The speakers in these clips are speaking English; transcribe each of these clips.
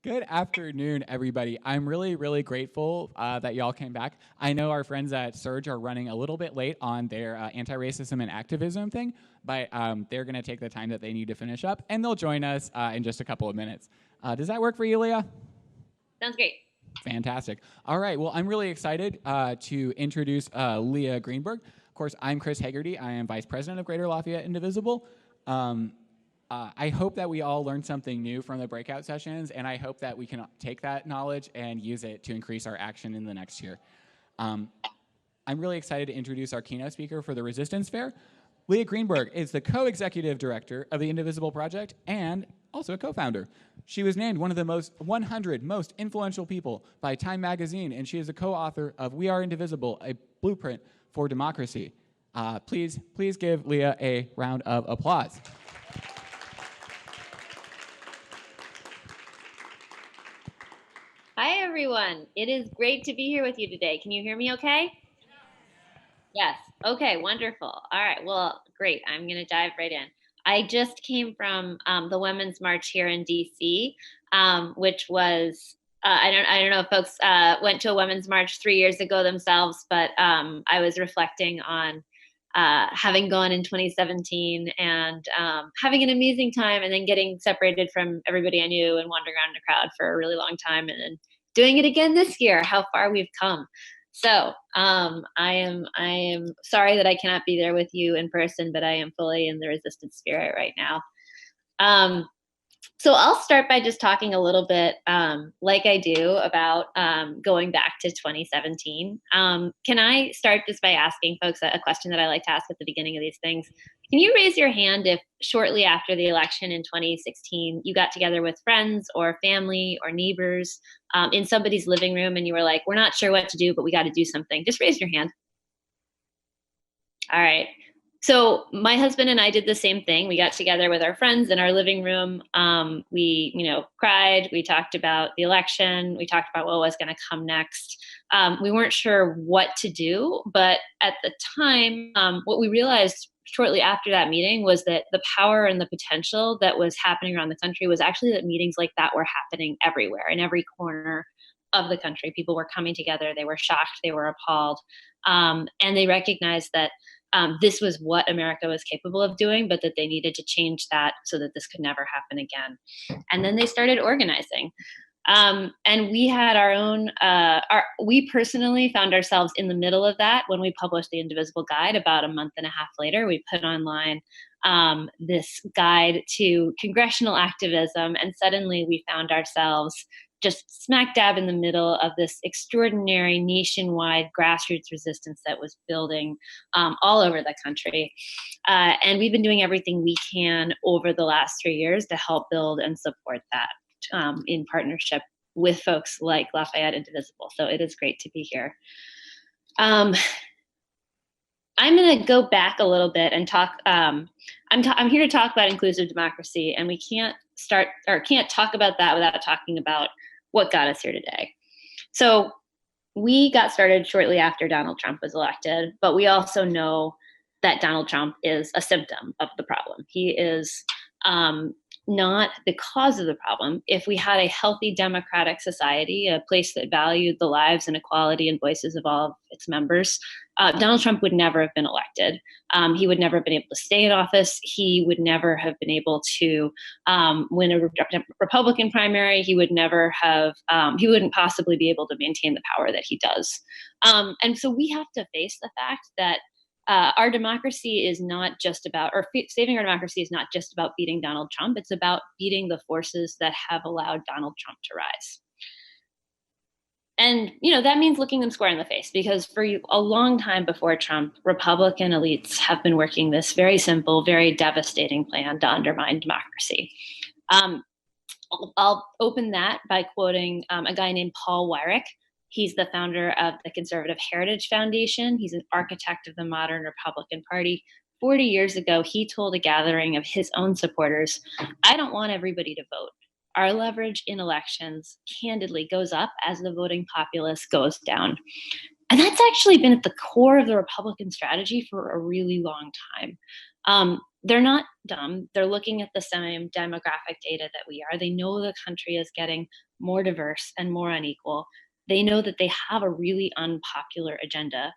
Good afternoon, everybody. I'm really, really grateful that y'all came back. I know our friends at Surge are running a little bit late on their anti-racism and activism thing, but they're going to take the time that they need to finish up, and they'll join us in just a couple of minutes. Does that work for you, Leah? Sounds great. Fantastic. All right. Well, I'm really excited to introduce Leah Greenberg. Of course, I'm Chris Hegarty. I am Vice President of Greater Lafayette Indivisible. I hope that we all learned something new from the breakout sessions, and I hope that we can take that knowledge and use it to increase our action in the next year. I'm really excited to introduce our keynote speaker for the Resistance Fair. Leah Greenberg is the co-executive director of the Indivisible Project and also a co-founder. She was named one of the 100 most influential people by Time Magazine, and she is a co-author of We Are Indivisible, a blueprint for democracy. Please give Leah a round of applause. Hi, everyone. It is great to be here with you today. Can you hear me okay? Yes. Okay, wonderful. All right, well, great. I'm going to dive right in. I just came from the Women's March here in DC, which was, I don't know if folks went to a Women's March 3 years ago themselves, but I was reflecting on having gone in 2017 and having an amazing time, and then getting separated from everybody I knew and wandering around in a crowd for a really long time, and then doing it again this year. How far we've come. So I am sorry that I cannot be there with you in person, but I am fully in the resistance spirit right now. So I'll start by just talking a little bit, like I do, about going back to 2017. Can I start just by asking folks a question that I like to ask at the beginning of these things? Can you raise your hand if shortly after the election in 2016, you got together with friends or family or neighbors in somebody's living room and you were like, we're not sure what to do, but we got to do something? Just raise your hand. All right. So my husband and I did the same thing. We got together with our friends in our living room. We, cried. We talked about the election. We talked about what was going to come next. We weren't sure what to do, but at the time, what we realized shortly after that meeting was that the power and the potential that was happening around the country was actually that meetings like that were happening everywhere, in every corner of the country. People were coming together. They were shocked. They were appalled. And they recognized that this was what America was capable of doing, but that they needed to change that so that this could never happen again. And then they started organizing. And we had our own, we personally found ourselves in the middle of that when we published the Indivisible Guide about a month and a half later. We put online this guide to congressional activism, and suddenly we found ourselves just smack dab in the middle of this extraordinary nationwide grassroots resistance that was building all over the country. And we've been doing everything we can over the last 3 years to help build and support that in partnership with folks like Lafayette Indivisible. So it is great to be here. I'm going to go back a little bit and talk. I'm here to talk about inclusive democracy, and we can't talk about that without talking about what got us here today. So we got started shortly after Donald Trump was elected, but we also know that Donald Trump is a symptom of the problem. He is not the cause of the problem. If we had a healthy democratic society, a place that valued the lives and equality and voices of all of its members, Donald Trump would never have been elected. He would never have been able to stay in office. He would never have been able to win a Republican primary. He would never have, he wouldn't possibly be able to maintain the power that he does. And so we have to face the fact that our democracy is not just about, or saving our democracy is not just about beating Donald Trump. It's about beating the forces that have allowed Donald Trump to rise. And, that means looking them square in the face, because for a long time before Trump, Republican elites have been working this very simple, very devastating plan to undermine democracy. I'll open that by quoting a guy named Paul Weyrich. He's the founder of the Conservative Heritage Foundation. He's an architect of the modern Republican Party. 40 years ago, he told a gathering of his own supporters, I don't want everybody to vote. Our leverage in elections candidly goes up as the voting populace goes down. And that's actually been at the core of the Republican strategy for a really long time. They're not dumb. They're looking at the same demographic data that we are. They know the country is getting more diverse and more unequal. They know that they have a really unpopular agenda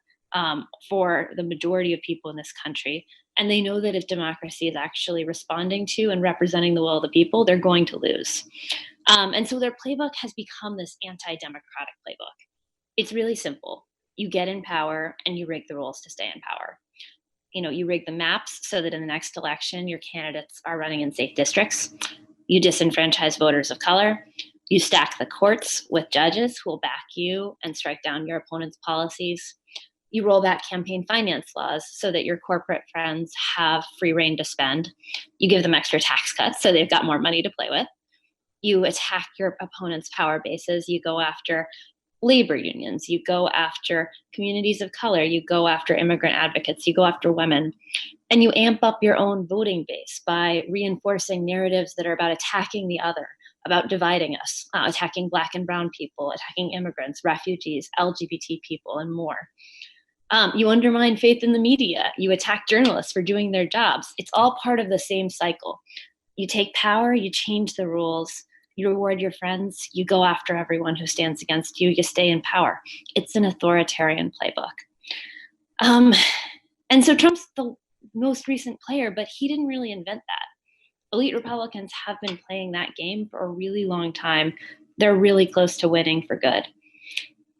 for the majority of people in this country. And they know that if democracy is actually responding to and representing the will of the people, they're going to lose. And so their playbook has become this anti democratic playbook. It's really simple. You get in power and you rig the rules to stay in power. You rig the maps so that in the next election, your candidates are running in safe districts. You disenfranchise voters of color. You stack the courts with judges who will back you and strike down your opponent's policies. You roll back campaign finance laws so that your corporate friends have free reign to spend. You give them extra tax cuts so they've got more money to play with. You attack your opponent's power bases. You go after labor unions, you go after communities of color, you go after immigrant advocates, you go after women, and you amp up your own voting base by reinforcing narratives that are about attacking the other, about dividing us, attacking Black and brown people, attacking immigrants, refugees, LGBT people, and more. You undermine faith in the media. You attack journalists for doing their jobs. It's all part of the same cycle. You take power, you change the rules, you reward your friends, you go after everyone who stands against you, you stay in power. It's an authoritarian playbook. And so Trump's the most recent player, but he didn't really invent that. Elite Republicans have been playing that game for a really long time. They're really close to winning for good.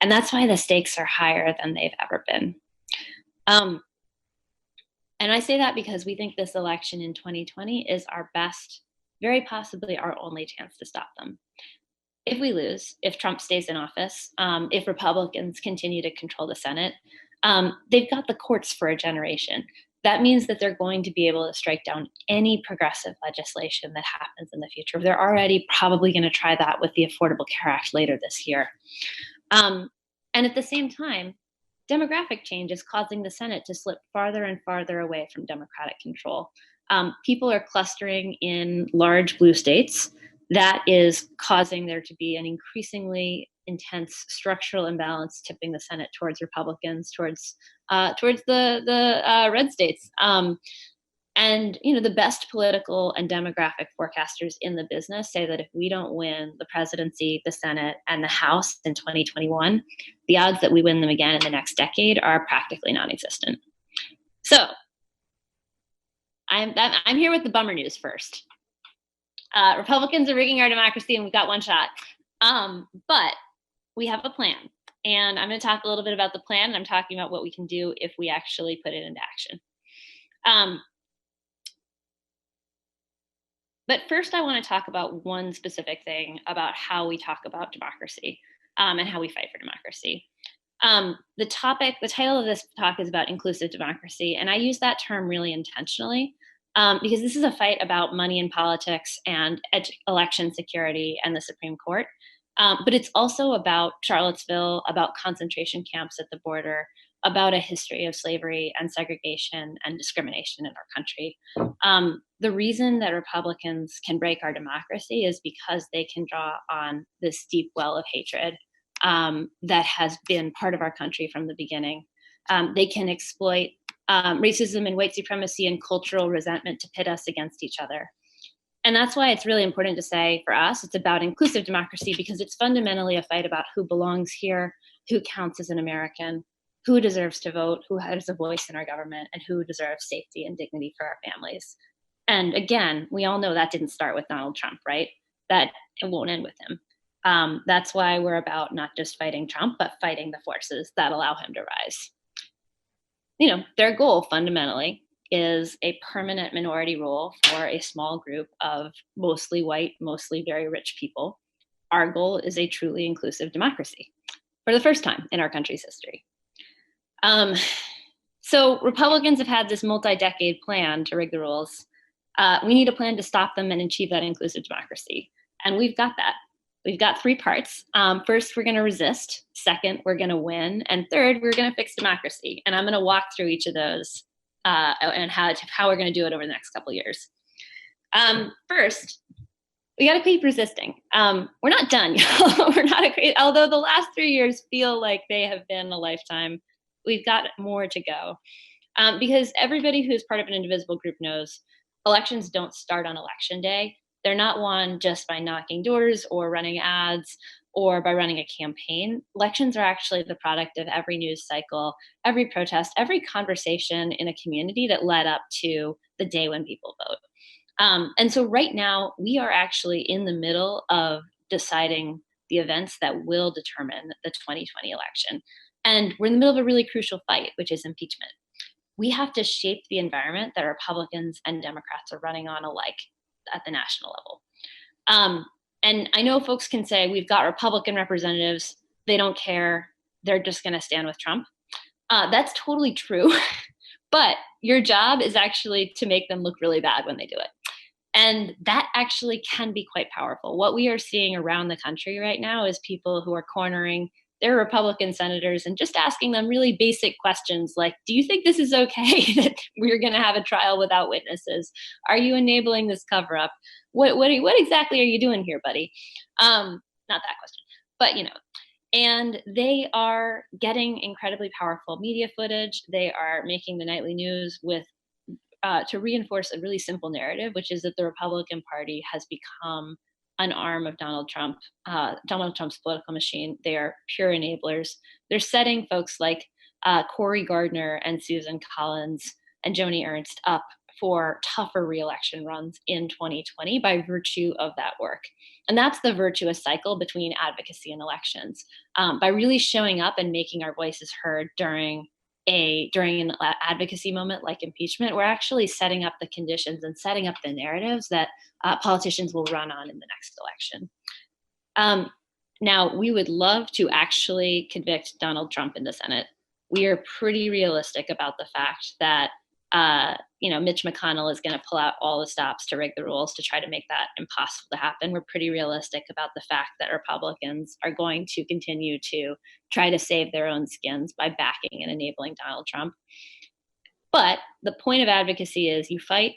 And that's why the stakes are higher than they've ever been. And I say that because we think this election in 2020 is our best, very possibly our only chance to stop them. If we lose, if Trump stays in office, if Republicans continue to control the Senate, they've got the courts for a generation. That means that they're going to be able to strike down any progressive legislation that happens in the future. They're already probably going to try that with the Affordable Care Act later this year. And at the same time, demographic change is causing the Senate to slip farther and farther away from Democratic control. People are clustering in large blue states. That is causing there to be an increasingly intense structural imbalance, tipping the Senate towards Republicans, towards the red states. And the best political and demographic forecasters in the business say that if we don't win the presidency, the Senate, and the House in 2021, the odds that we win them again in the next decade are practically non-existent. So I'm here with the bummer news first. Republicans are rigging our democracy, and we've got one shot. But we have a plan, and I'm going to talk a little bit about the plan. And I'm talking about what we can do if we actually put it into action. But first, I want to talk about one specific thing about how we talk about democracy and how we fight for democracy. The title of this talk is about inclusive democracy, and I use that term really intentionally because this is a fight about money in politics and election security and the Supreme Court. But it's also about Charlottesville, about concentration camps at the border, about a history of slavery and segregation and discrimination in our country. The reason that Republicans can break our democracy is because they can draw on this deep well of hatred that has been part of our country from the beginning. They can exploit racism and white supremacy and cultural resentment to pit us against each other. And that's why it's really important to say for us, it's about inclusive democracy, because it's fundamentally a fight about who belongs here, who counts as an American, who deserves to vote, who has a voice in our government, and who deserves safety and dignity for our families. And again, we all know that didn't start with Donald Trump, right? That it won't end with him. That's why we're about not just fighting Trump, but fighting the forces that allow him to rise. Their goal fundamentally is a permanent minority rule for a small group of mostly white, mostly very rich people. Our goal is a truly inclusive democracy for the first time in our country's history. So Republicans have had this multi-decade plan to rig the rules. We need a plan to stop them and achieve that inclusive democracy. And we've got that. We've got three parts. First, we're going to resist. Second, we're going to win. And third, we're going to fix democracy. And I'm going to walk through each of those and how we're going to do it over the next couple of years. First, we got to keep resisting. We're not done. We're not although the last 3 years feel like they have been a lifetime. We've got more to go. Because everybody who's part of an Indivisible group knows elections don't start on election day. They're not won just by knocking doors or running ads or by running a campaign. Elections are actually the product of every news cycle, every protest, every conversation in a community that led up to the day when people vote. And so right now, we are actually in the middle of deciding the events that will determine the 2020 election. And we're in the middle of a really crucial fight, which is impeachment. We have to shape the environment that Republicans and Democrats are running on alike at the national level. And I know folks can say, we've got Republican representatives, they don't care, they're just going to stand with Trump. That's totally true. But your job is actually to make them look really bad when they do it. And that actually can be quite powerful. What we are seeing around the country right now is people who are cornering their Republican senators and just asking them really basic questions like, do you think this is okay that we're going to have a trial without witnesses? Are you enabling this cover up? What exactly are you doing here, buddy? Not that question, but and they are getting incredibly powerful media footage. They are making the nightly news with to reinforce a really simple narrative, which is that the Republican Party has become an arm of Donald Trump's political machine. They are pure enablers. They're setting folks like Cory Gardner and Susan Collins and Joni Ernst up for tougher reelection runs in 2020 by virtue of that work. And that's the virtuous cycle between advocacy and elections. By really showing up and making our voices heard during an advocacy moment like impeachment, we're actually setting up the conditions and setting up the narratives that politicians will run on in the next election. Now, we would love to actually convict Donald Trump in the Senate. We are pretty realistic about the fact that Mitch McConnell is going to pull out all the stops to rig the rules to try to make that impossible to happen. We're pretty realistic about the fact that Republicans are going to continue to try to save their own skins by backing and enabling Donald Trump. But the point of advocacy is you fight,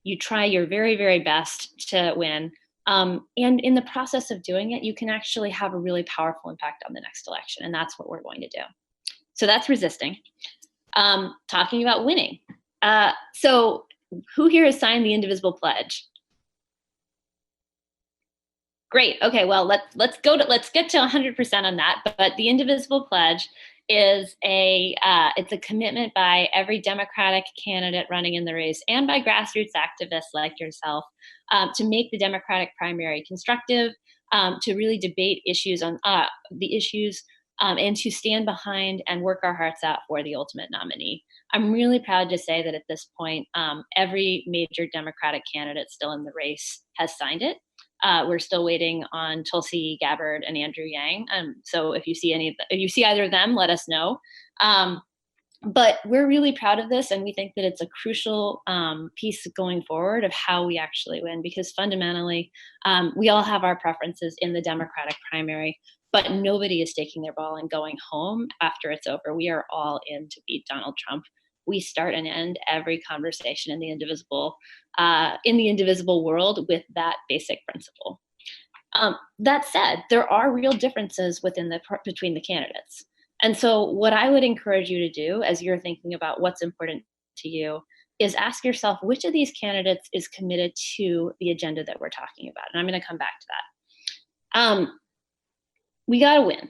you try your very, very best to win. And in the process of doing it, you can actually have a really powerful impact on the next election. And that's what we're going to do. So that's resisting. Talking about winning. So who here has signed the Indivisible Pledge? Great. Okay. Well, let's get to 100% on that. But the Indivisible Pledge is it's a commitment by every Democratic candidate running in the race and by grassroots activists like yourself to make the Democratic primary constructive, to really debate issues on the issues. And to stand behind and work our hearts out for the ultimate nominee. I'm really proud to say that at this point, every major Democratic candidate still in the race has signed it. We're still waiting on Tulsi Gabbard and Andrew Yang. So if you see either of them, let us know. But we're really proud of this, and we think that it's a crucial piece going forward of how we actually win, because fundamentally, we all have our preferences in the Democratic primary. But nobody is taking their ball and going home after it's over. We are all in to beat Donald Trump. We start and end every conversation in the Indivisible world with that basic principle. That said, there are real differences between the candidates. And so what I would encourage you to do as you're thinking about what's important to you is ask yourself, which of these candidates is committed to the agenda that we're talking about? And I'm going to come back to that. We got to win.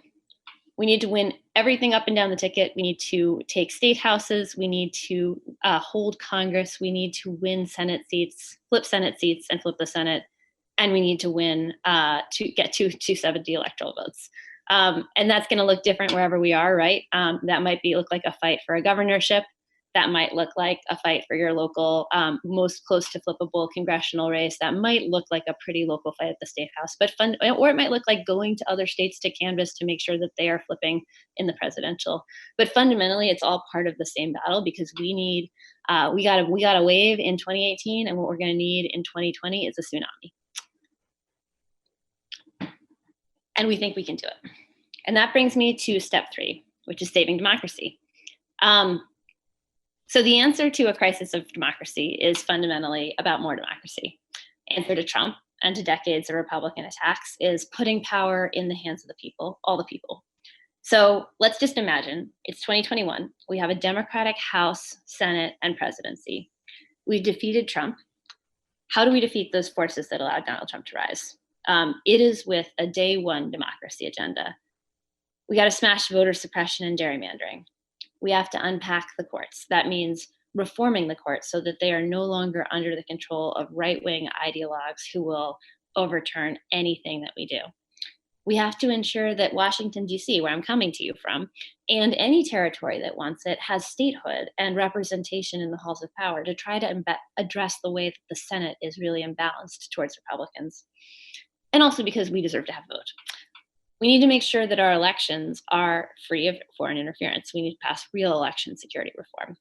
We need to win everything up and down the ticket. We need to take state houses. We need to hold Congress. We need to win Senate seats, flip Senate seats and flip the Senate. And we need to win to get to 270 electoral votes. And that's going to look different wherever we are, right? That might look like a fight for a governorship. That might look like a fight for your local, most close to flippable congressional race. That might look like a pretty local fight at the state house, or it might look like going to other states to canvass to make sure that they are flipping in the presidential. But fundamentally, it's all part of the same battle, because we got a wave in 2018, and what we're going to need in 2020 is a tsunami. And we think we can do it. And that brings me to step 3, which is saving democracy. So the answer to a crisis of democracy is fundamentally about more democracy. Answer to Trump and to decades of Republican attacks is putting power in the hands of the people, all the people. So let's just imagine it's 2021. We have a Democratic House, Senate, and presidency. We've defeated Trump. How do we defeat those forces that allowed Donald Trump to rise? It is with a day one democracy agenda. We got to smash voter suppression and gerrymandering. We have to unpack the courts. That means reforming the courts so that they are no longer under the control of right wing ideologues who will overturn anything that we do. We have to ensure that Washington, D.C., where I'm coming to you from, and any territory that wants it, has statehood and representation in the halls of power to try to address the way that the Senate is really imbalanced towards Republicans. And also because we deserve to have a vote. We need to make sure that our elections are free of foreign interference. We need to pass real election security reform.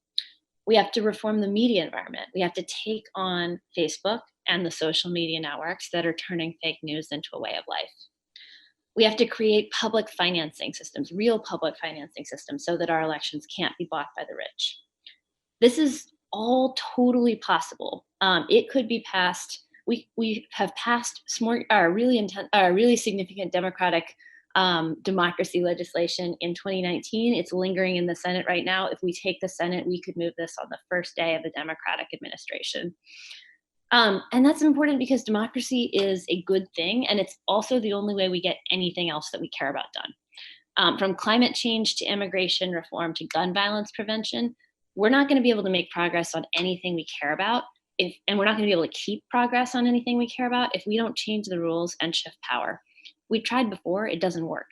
We have to reform the media environment. We have to take on Facebook and the social media networks that are turning fake news into a way of life. We have to create public financing systems, real public financing systems, so that our elections can't be bought by the rich. This is all totally possible. It could be passed. We have passed really significant democratic democracy legislation in 2019. It's lingering in the Senate right now. If we take the Senate, we could move this on the first day of the Democratic administration. And that's important because democracy is a good thing, and it's also the only way we get anything else that we care about done. From climate change to immigration reform to gun violence prevention, we're not going to be able to make progress on anything we care about, and we're not going to be able to keep progress on anything we care about if we don't change the rules and shift power. We've tried before, it doesn't work.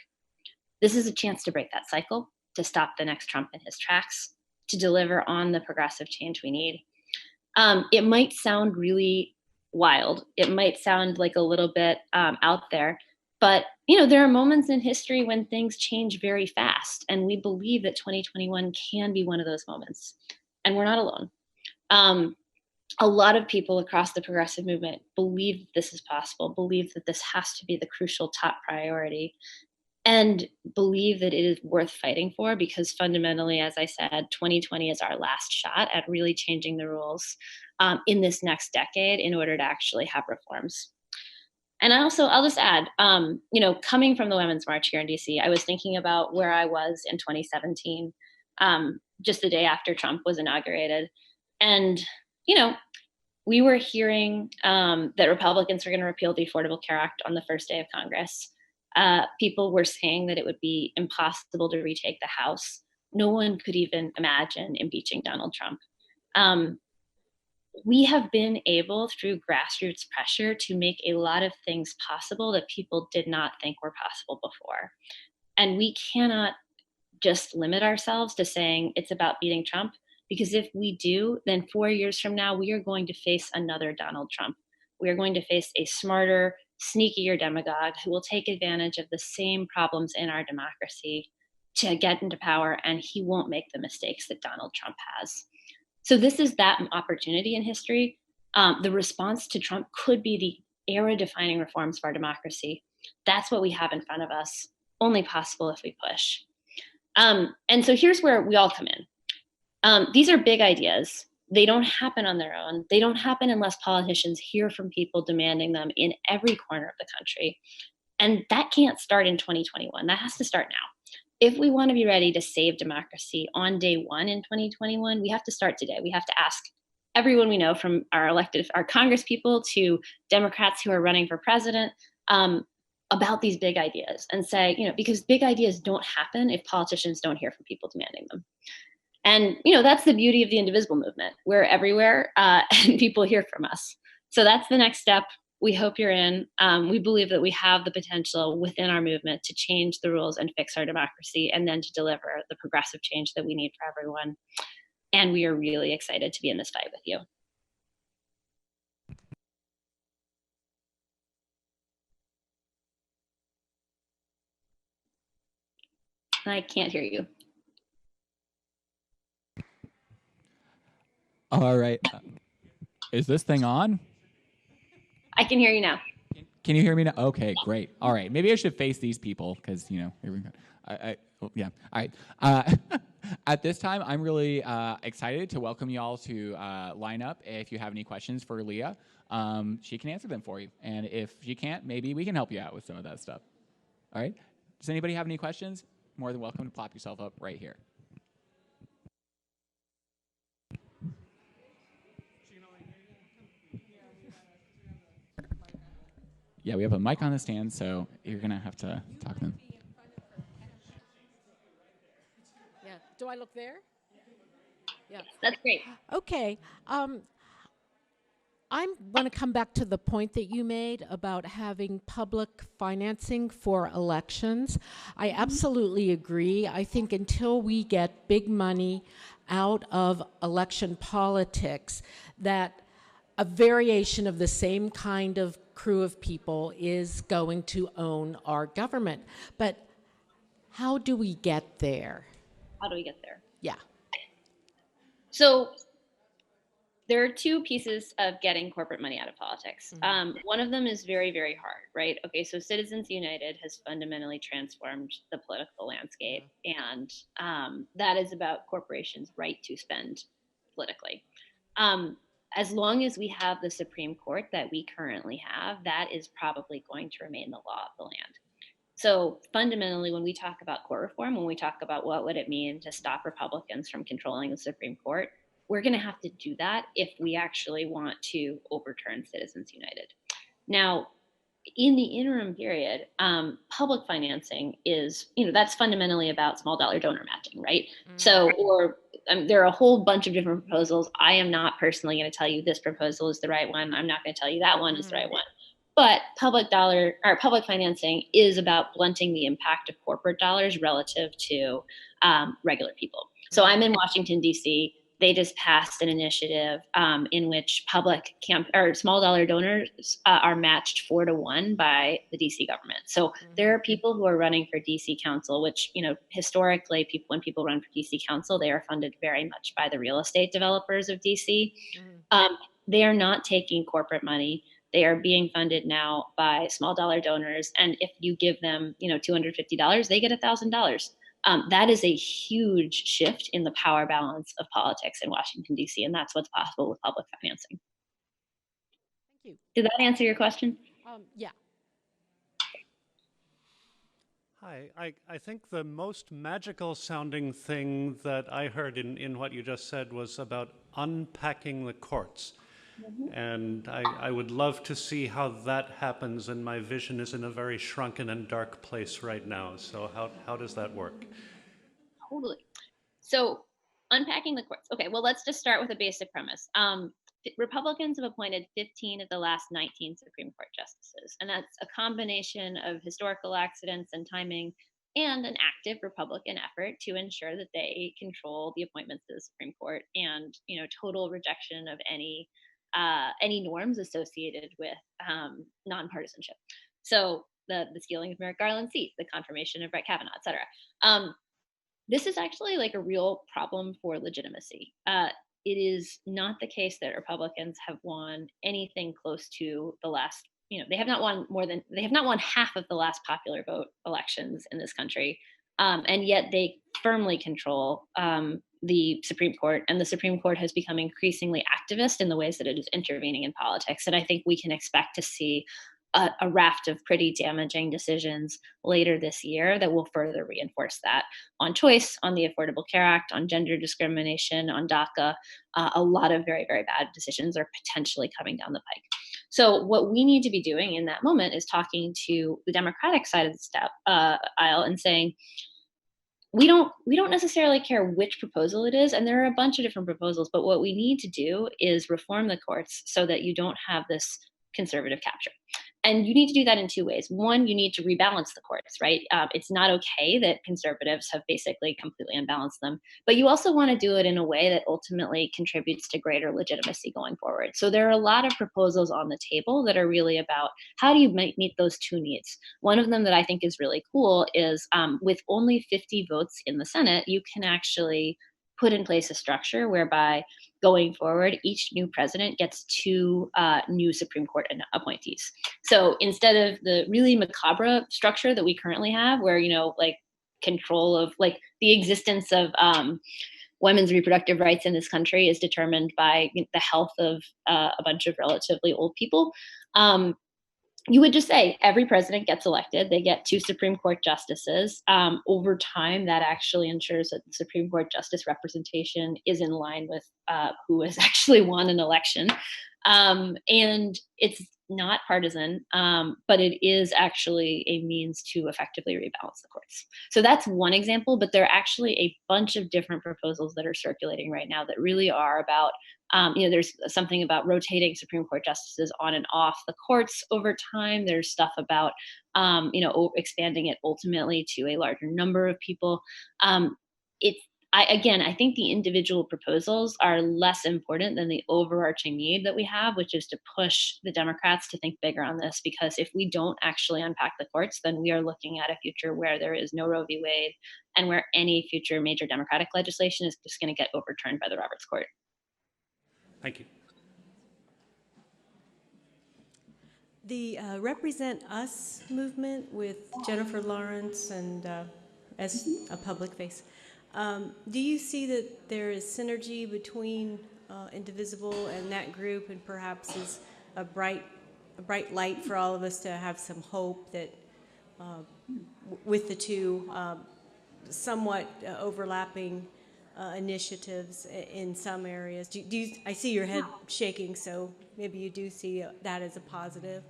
This is a chance to break that cycle, to stop the next Trump in his tracks, to deliver on the progressive change we need. It might sound really wild. It might sound like a little bit out there, but there are moments in history when things change very fast, and we believe that 2021 can be one of those moments, and we're not alone. A lot of people across the progressive movement believe this is possible, believe that this has to be the crucial top priority, and believe that it is worth fighting for because fundamentally, as I said, 2020 is our last shot at really changing the rules in this next decade in order to actually have reforms. And I'll just add, coming from the Women's March here in DC, I was thinking about where I was in 2017, just the day after Trump was inaugurated. And, we were hearing that Republicans were going to repeal the Affordable Care Act on the first day of Congress. People were saying that it would be impossible to retake the House. No one could even imagine impeaching Donald Trump. We have been able, through grassroots pressure, to make a lot of things possible that people did not think were possible before. And we cannot just limit ourselves to saying it's about beating Trump, because if we do, then 4 years from now, we are going to face another Donald Trump. We are going to face a smarter, sneakier demagogue who will take advantage of the same problems in our democracy to get into power, and he won't make the mistakes that Donald Trump has. So this is that opportunity in history. The response to Trump could be the era-defining reforms of our democracy. That's what we have in front of us, only possible if we push. And so here's where we all come in. These are big ideas. They don't happen on their own. They don't happen unless politicians hear from people demanding them in every corner of the country. And that can't start in 2021. That has to start now. If we want to be ready to save democracy on day one in 2021, we have to start today. We have to ask everyone we know, from our Congress people to Democrats who are running for president, about these big ideas and say, because big ideas don't happen if politicians don't hear from people demanding them. And, that's the beauty of the Indivisible movement. We're everywhere and people hear from us. So that's the next step. We hope you're in. We believe that we have the potential within our movement to change the rules and fix our democracy, and then to deliver the progressive change that we need for everyone. And we are really excited to be in this fight with you. I can't hear you. All right. Is this thing on? I can hear you now. Can you hear me now? Okay, great. All right. Maybe I should face these people because, here we go. Yeah. All right. At this time, I'm really excited to welcome you all to line up. If you have any questions for Leah, she can answer them for you. And if she can't, maybe we can help you out with some of that stuff. All right. Does anybody have any questions? more than welcome to plop yourself up right here. Yeah, we have a mic on the stand, so you're going to have to talk to them. Yeah. Do I look there? Yeah. That's great. Okay. I want to come back to the point that you made about having public financing for elections. I absolutely agree. I think until we get big money out of election politics, that a variation of the same kind of crew of people is going to own our government. But how do we get there? How do we get there? Yeah. So there are two pieces of getting corporate money out of politics. One of them is very, very hard, right? Okay, so Citizens United has fundamentally transformed the political landscape, and that is about corporations' right to spend politically. As long as we have the Supreme Court that we currently have, that is probably going to remain the law of the land. So fundamentally, when we talk about court reform, when we talk about what would it mean to stop Republicans from controlling the Supreme Court, we're going to have to do that if we actually want to overturn Citizens United. Now, in the interim period, public financing is, that's fundamentally about small dollar donor matching, right? So, or there are a whole bunch of different proposals. I am not personally going to tell you this proposal is the right one. I'm not going to tell you that one is the right one. But public financing is about blunting the impact of corporate dollars relative to regular people. So I'm in Washington, D.C. They just passed an initiative in which small dollar donors are matched 4-to-1 by the DC government. So there are people who are running for DC council, which, historically, when people run for DC council, they are funded very much by the real estate developers of DC. They are not taking corporate money. They are being funded now by small dollar donors. And if you give them, $250, they get $1,000. That is a huge shift in the power balance of politics in Washington, D.C., and that's what's possible with public financing. Thank you. Did that answer your question? Yeah. Hi, I think the most magical sounding thing that I heard in what you just said was about unpacking the courts. And I would love to see how that happens, and my vision is in a very shrunken and dark place right now. So how does that work? Totally. So unpacking the courts. Okay, well, let's just start with a basic premise. Republicans have appointed 15 of the last 19 Supreme Court justices, and that's a combination of historical accidents and timing and an active Republican effort to ensure that they control the appointments to the Supreme Court and, total rejection of any norms associated with nonpartisanship. So the stealing of Merrick Garland's seat, the confirmation of Brett Kavanaugh, et cetera. This is actually like a real problem for legitimacy. It is not the case that Republicans have won anything close to the last, they have not won half of the last popular vote elections in this country. And yet they firmly control the Supreme Court, and the Supreme Court has become increasingly activist in the ways that it is intervening in politics. And I think we can expect to see a raft of pretty damaging decisions later this year that will further reinforce that on choice, on the Affordable Care Act, on gender discrimination, on DACA. A lot of very, very bad decisions are potentially coming down the pike. So what we need to be doing in that moment is talking to the Democratic side of the aisle and saying, we don't necessarily care which proposal it is, and there are a bunch of different proposals, but what we need to do is reform the courts so that you don't have this conservative capture. And you need to do that in two ways. One, you need to rebalance the courts, right? It's not okay that conservatives have basically completely unbalanced them, but you also want to do it in a way that ultimately contributes to greater legitimacy going forward. So there are a lot of proposals on the table that are really about how do you meet those two needs. One of them that I think is really cool is with only 50 votes in the Senate, you can actually put in place a structure whereby going forward, each new president gets 2 new Supreme Court appointees. So instead of the really macabre structure that we currently have, where, control of the existence of women's reproductive rights in this country is determined by the health of a bunch of relatively old people. you would just say every president gets elected. They get 2 Supreme Court justices. Over time, that actually ensures that the Supreme Court justice representation is in line with who has actually won an election. And it's not partisan, but it is actually a means to effectively rebalance the courts. So that's one example, but there are actually a bunch of different proposals that are circulating right now that really are about there's something about rotating Supreme Court justices on and off the courts over time. There's stuff about, expanding it ultimately to a larger number of people. It's I think the individual proposals are less important than the overarching need that we have, which is to push the Democrats to think bigger on this. Because if we don't actually unpack the courts, then we are looking at a future where there is no Roe v. Wade, and where any future major Democratic legislation is just going to get overturned by the Roberts Court. Thank you. The Represent Us movement with Jennifer Lawrence and as a public face, do you see that there is synergy between Indivisible and that group, and perhaps is a bright light for all of us to have some hope that with the two somewhat overlapping initiatives in some areas? I see your head shaking, so maybe you do see that as a positive.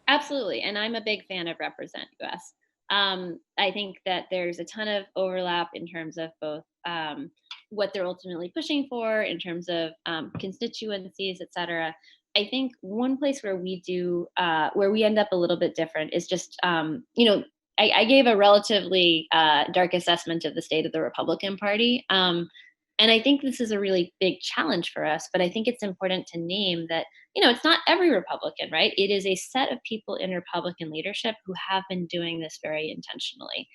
Absolutely, and I'm a big fan of Represent US. I think that there's a ton of overlap in terms of both what they're ultimately pushing for, in terms of constituencies, et cetera. I think one place where we end up a little bit different is just, I gave a relatively dark assessment of the state of the Republican Party. And I think this is a really big challenge for us, but I think it's important to name that, it's not every Republican, right? It is a set of people in Republican leadership who have been doing this very intentionally.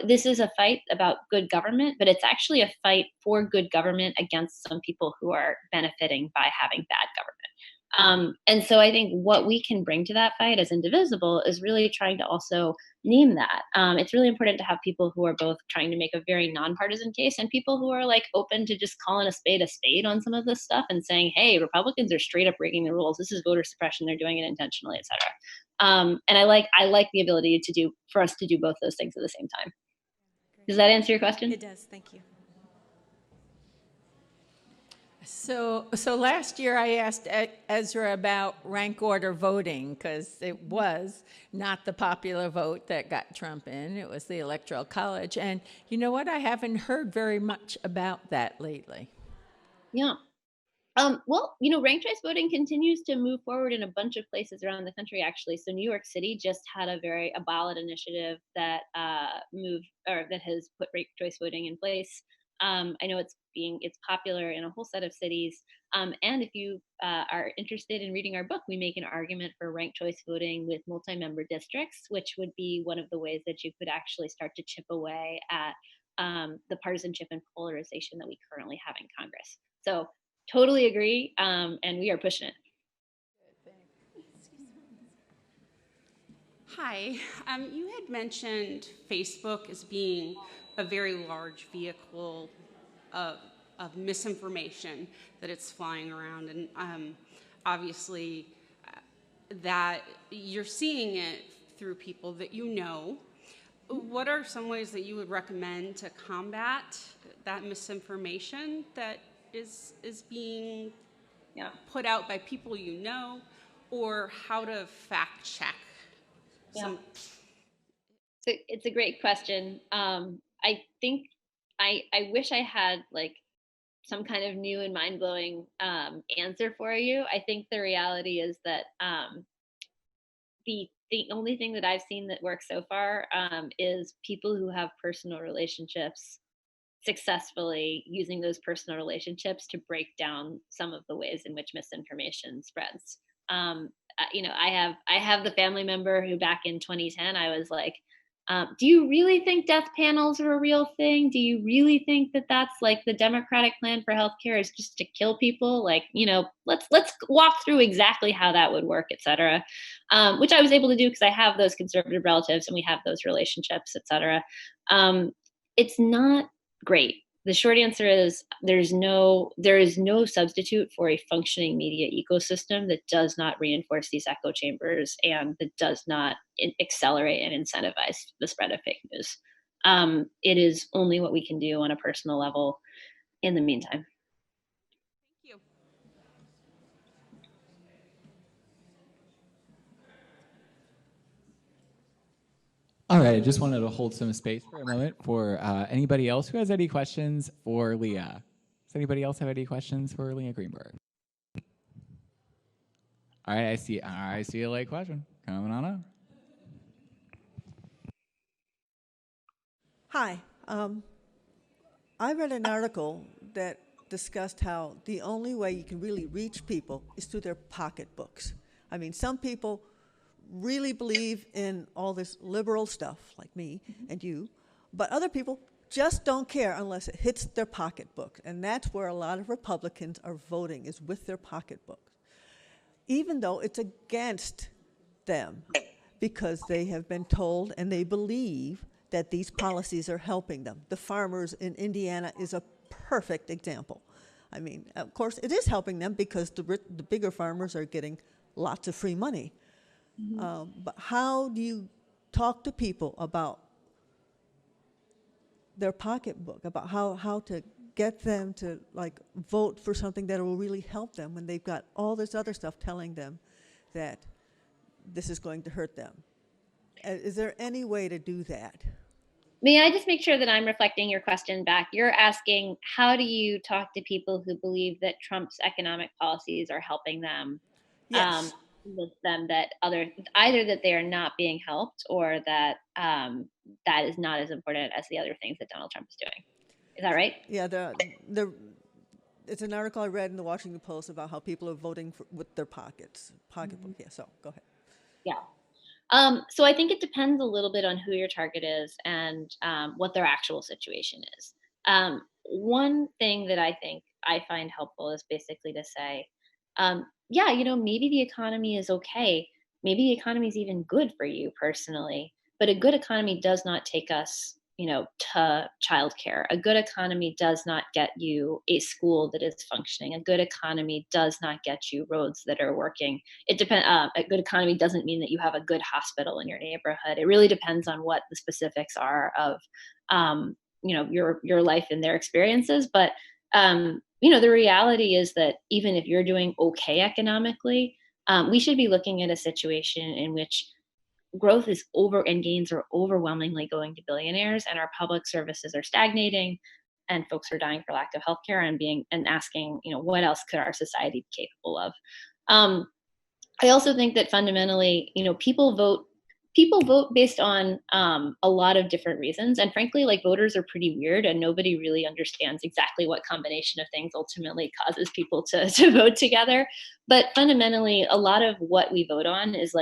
This is a fight about good government, but it's actually a fight for good government against some people who are benefiting by having bad government. And so I think what we can bring to that fight as Indivisible is really trying to also name that. It's really important to have people who are both trying to make a very nonpartisan case and people who are like open to just calling a spade on some of this stuff and saying, hey, Republicans are straight up breaking the rules. This is voter suppression. They're doing it intentionally, et cetera. And I like the ability for us to do both those things at the same time. Does that answer your question? It does. Thank you. So last year I asked Ezra about rank order voting, because it was not the popular vote that got Trump in. It was the Electoral College. And you know what? I haven't heard very much about that lately. Yeah. Well, ranked choice voting continues to move forward in a bunch of places around the country, actually. So New York City just had a ballot initiative that that has put ranked choice voting in place. I know it's popular in a whole set of cities. And if you are interested in reading our book, we make an argument for ranked choice voting with multi-member districts, which would be one of the ways that you could actually start to chip away at the partisanship and polarization that we currently have in Congress. So totally agree, and we are pushing it. Hi, you had mentioned Facebook as being a very large vehicle of misinformation that it's flying around, and obviously that you're seeing it through people that you know. What are some ways that you would recommend to combat that misinformation that is being put out by people you know, or how to fact check? So it's a great question. I think I wish I had like some kind of new and mind-blowing answer for you. I think the reality is that the only thing that I've seen that works so far is people who have personal relationships successfully using those personal relationships to break down some of the ways in which misinformation spreads. I have the family member who back in 2010, I was like, do you really think death panels are a real thing? Do you really think that that's like the Democratic plan for healthcare is just to kill people? Like, let's walk through exactly how that would work, et cetera. Which I was able to do because I have those conservative relatives and we have those relationships, et cetera. It's not great. the short answer is there is no substitute for a functioning media ecosystem that does not reinforce these echo chambers and that does not accelerate and incentivize the spread of fake news. It is only what we can do on a personal level in the meantime. Thank you. All right, I just wanted to hold some space for a moment for anybody else who has any questions for Leah. Does anybody else have any questions for Leah Greenberg? All right, I see a late question coming on up. Hi. I read an article that discussed how the only way you can really reach people is through their pocketbooks. I mean, some people really believe in all this liberal stuff, like me and you, but other people just don't care unless it hits their pocketbook. And that's where a lot of Republicans are voting, is with their pocketbook, even though it's against them, because they have been told and they believe that these policies are helping them. The farmers in Indiana is a perfect example. I mean, of course, it is helping them because the bigger farmers are getting lots of free money. But how do you talk to people about their pocketbook, about how to get them to vote for something that will really help them when they've got all this other stuff telling them that this is going to hurt them? Is there any way to do that? May I just make sure that I'm reflecting your question back? You're asking, how do you talk to people who believe that Trump's economic policies are helping them? Yes. With them that either that they are not being helped or that that is not as important as the other things that Donald Trump is doing. Is that right? Yeah, it's an article I read in the Washington Post about how people are voting with their pocketbook. Yeah, so go ahead. Yeah. So I think it depends a little bit on who your target is and what their actual situation is. One thing that I think I find helpful is basically to say, yeah, maybe the economy is okay. Maybe the economy is even good for you personally, but a good economy does not take us, to childcare. A good economy does not get you a school that is functioning. A good economy does not get you roads that are working. A good economy doesn't mean that you have a good hospital in your neighborhood. It really depends on what the specifics are of, your life and their experiences. But the reality is that even if you're doing okay economically, we should be looking at a situation in which growth is and gains are overwhelmingly going to billionaires, and our public services are stagnating, and folks are dying for lack of healthcare and asking, what else could our society be capable of? I also think that fundamentally, people vote based on a lot of different reasons. And frankly, voters are pretty weird and nobody really understands exactly what combination of things ultimately causes people to vote together. But fundamentally, a lot of what we vote on is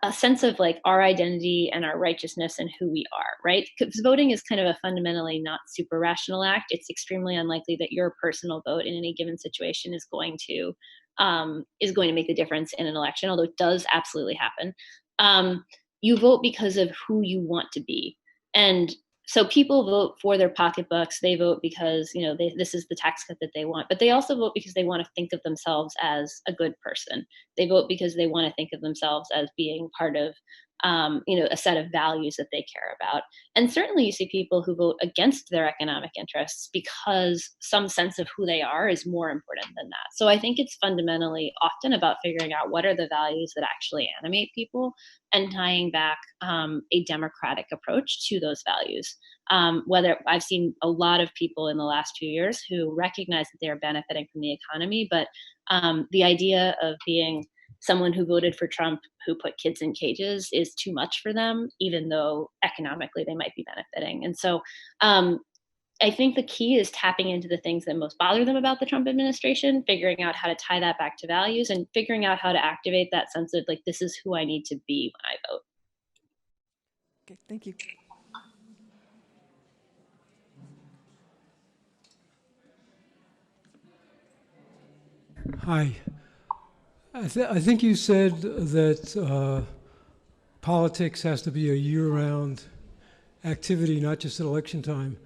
a sense of our identity and our righteousness and who we are, right? Because voting is kind of a fundamentally not super rational act. It's extremely unlikely that your personal vote in any given situation is going to make the difference in an election, although it does absolutely happen. You vote because of who you want to be. And so people vote for their pocketbooks. They vote because, this is the tax cut that they want, but they also vote because they want to think of themselves as a good person. They vote because they want to think of themselves as being part of, a set of values that they care about. And certainly you see people who vote against their economic interests because some sense of who they are is more important than that. So I think it's fundamentally often about figuring out what are the values that actually animate people and tying back a democratic approach to those values. Whether I've seen a lot of people in the last few years who recognize that they are benefiting from the economy, but the idea of being someone who voted for Trump who put kids in cages is too much for them, even though economically they might be benefiting. And so I think the key is tapping into the things that most bother them about the Trump administration, figuring out how to tie that back to values and figuring out how to activate that sense of this is who I need to be when I vote. Okay, thank you. Hi. I think you said that politics has to be a year-round activity, not just at election time.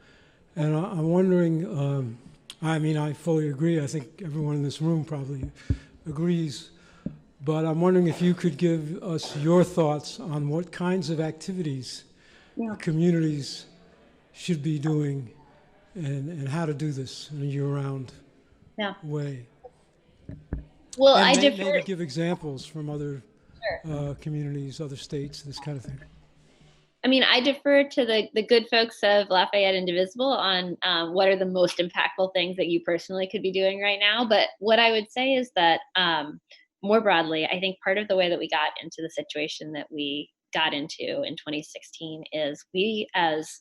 And I'm wondering, I mean, I fully agree. I think everyone in this room probably agrees. But I'm wondering if you could give us your thoughts on what kinds of activities communities should be doing and how to do this in a year-round Yeah. way. Well, And I defer. maybe give examples from other Sure. communities, other states, this kind of thing. I mean, I defer to the good folks of Lafayette Indivisible on what are the most impactful things that you personally could be doing right now. But what I would say is that more broadly, I think part of the way that we got into the situation that we got into in 2016 is we, as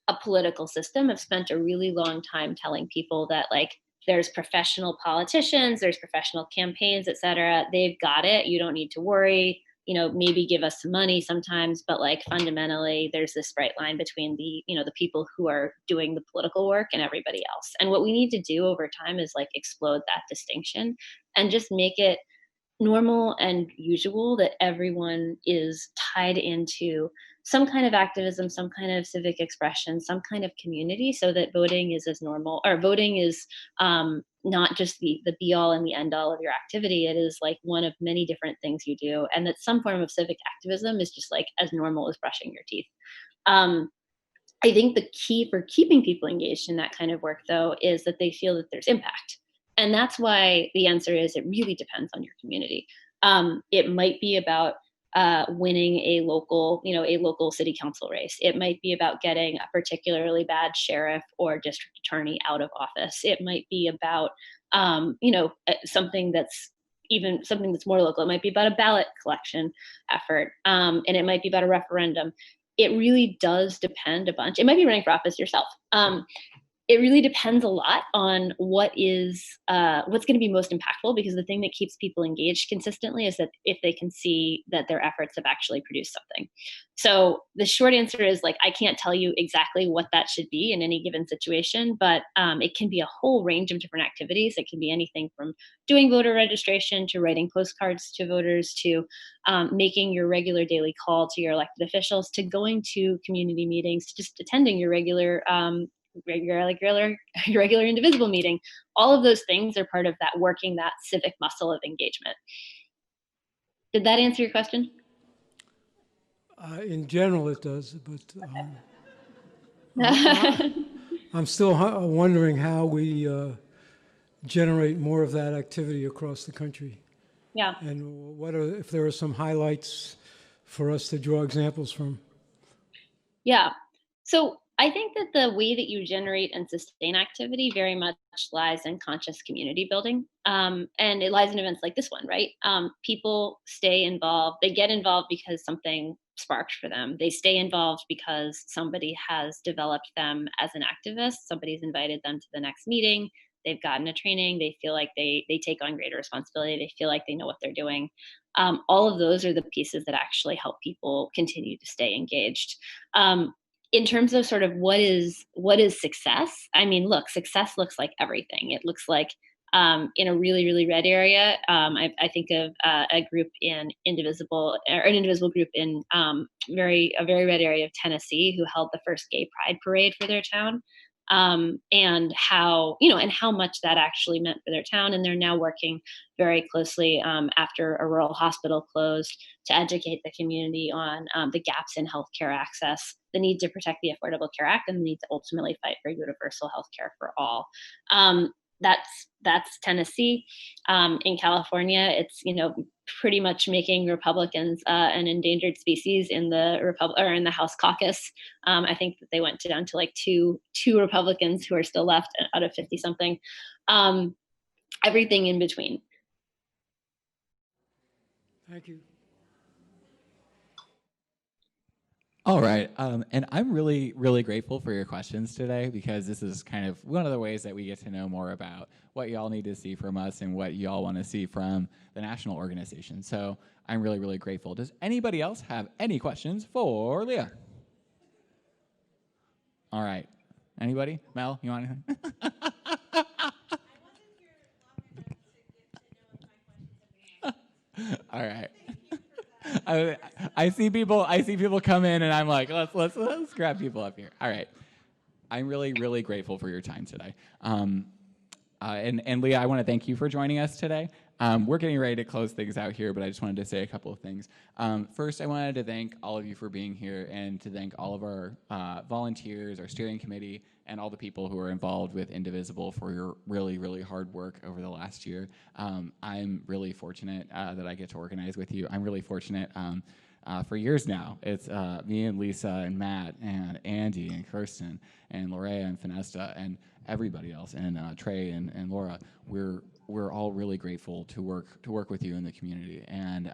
a political system, have spent a really long time telling people that, like, there's professional politicians, there's professional campaigns, et cetera. They've got it. You don't need to worry. You know, maybe give us some money sometimes, but like fundamentally, there's this bright line between the people who are doing the political work and everybody else. And what we need to do over time is like explode that distinction and just make it normal and usual that everyone is tied into some kind of activism, some kind of civic expression, some kind of community, so that voting is as normal, or voting is not just the be all and the end all of your activity. It is like one of many different things you do, and that some form of civic activism is just like as normal as brushing your teeth. Um, I think the key for keeping people engaged in that kind of work, though, is that they feel that there's impact. And that's why the answer is it really depends on your community. It might be about winning a local city council race. It might be about getting a particularly bad sheriff or district attorney out of office. It might be about something that's more local. It might be about a ballot collection effort, and it might be about a referendum. It really does depend a bunch. It might be running for office yourself. It really depends a lot on what's going to be most impactful, because the thing that keeps people engaged consistently is that if they can see that their efforts have actually produced something. So the short answer is, like, I can't tell you exactly what that should be in any given situation, but it can be a whole range of different activities. It can be anything from doing voter registration to writing postcards to voters to making your regular daily call to your elected officials to going to community meetings to just attending your regular Indivisible meeting. All of those things are part of that, working that civic muscle of engagement. Did that answer your question? In general, it does, but I'm still wondering how we generate more of that activity across the country. Yeah. And if there are some highlights for us to draw examples from? Yeah. So I think that the way that you generate and sustain activity very much lies in conscious community building. And it lies in events like this one, right? People stay involved. They get involved because something sparked for them. They stay involved because somebody has developed them as an activist. Somebody's invited them to the next meeting. They've gotten a training. They feel like they take on greater responsibility. They feel like they know what they're doing. All of those are the pieces that actually help people continue to stay engaged. In terms of sort of what is success, I mean, look, success looks like everything. It looks like in a really, really red area. I think of a group in Indivisible, or an Indivisible group in a very red area of Tennessee, who held the first gay pride parade for their town. And how much that actually meant for their town. And they're now working very closely after a rural hospital closed to educate the community on the gaps in healthcare access, the need to protect the Affordable Care Act, and the need to ultimately fight for universal healthcare for all. That's Tennessee. In California, it's pretty much making Republicans an endangered species in the House caucus. I think that they went down to like two Republicans who are still left out of 50 something. Everything in between. Thank you. All right. And I'm really, really grateful for your questions today, because this is kind of one of the ways that we get to know more about what y'all need to see from us and what y'all want to see from the national organization. So I'm really, really grateful. Does anybody else have any questions for Leah? All right. Anybody? Mel, you want anything? All right. I see people come in, and I'm like, let's grab people up here. All right. I'm really, really grateful for your time today. And Leah, I want to thank you for joining us today. We're getting ready to close things out here, but I just wanted to say a couple of things. First, I wanted to thank all of you for being here and to thank all of our volunteers, our steering committee, and all the people who are involved with Indivisible for your really, really hard work over the last year. I'm really fortunate that I get to organize with you. I'm really fortunate for years now. It's me and Lisa and Matt and Andy and Kirsten and Lorrea and Finesta and everybody else, and Trey and Laura. We're all really grateful to work with you in the community, and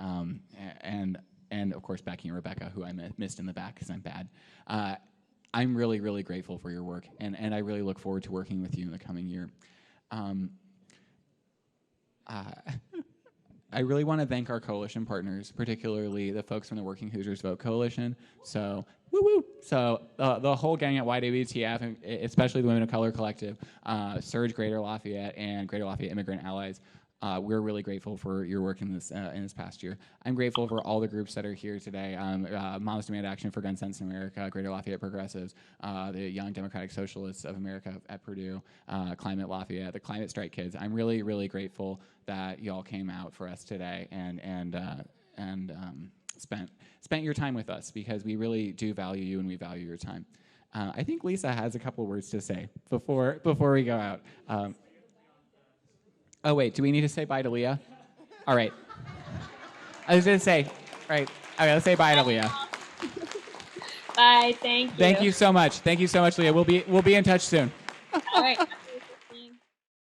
of course Becky and Rebecca, who I missed in the back because I'm bad. I'm really, really grateful for your work, and I really look forward to working with you in the coming year. I really want to thank our coalition partners, particularly the folks from the Working Hoosiers Vote Coalition. So, woo-woo! So the whole gang at YWTF, and especially the Women of Color Collective, Surge Greater Lafayette, and Greater Lafayette Immigrant Allies. We're really grateful for your work in this past year. I'm grateful for all the groups that are here today. Moms Demand Action for Gun Sense in America, Greater Lafayette Progressives, the Young Democratic Socialists of America at Purdue, Climate Lafayette, the Climate Strike Kids. I'm really, really grateful that y'all came out for us today and spent your time with us, because we really do value you and we value your time. I think Lisa has a couple words to say before we go out. Oh, wait, do we need to say bye to Leah? All right. I was going to say, right, okay, let's say bye to Leah. Bye, thank you. Thank you so much. Thank you so much, Leah. We'll be in touch soon. All right.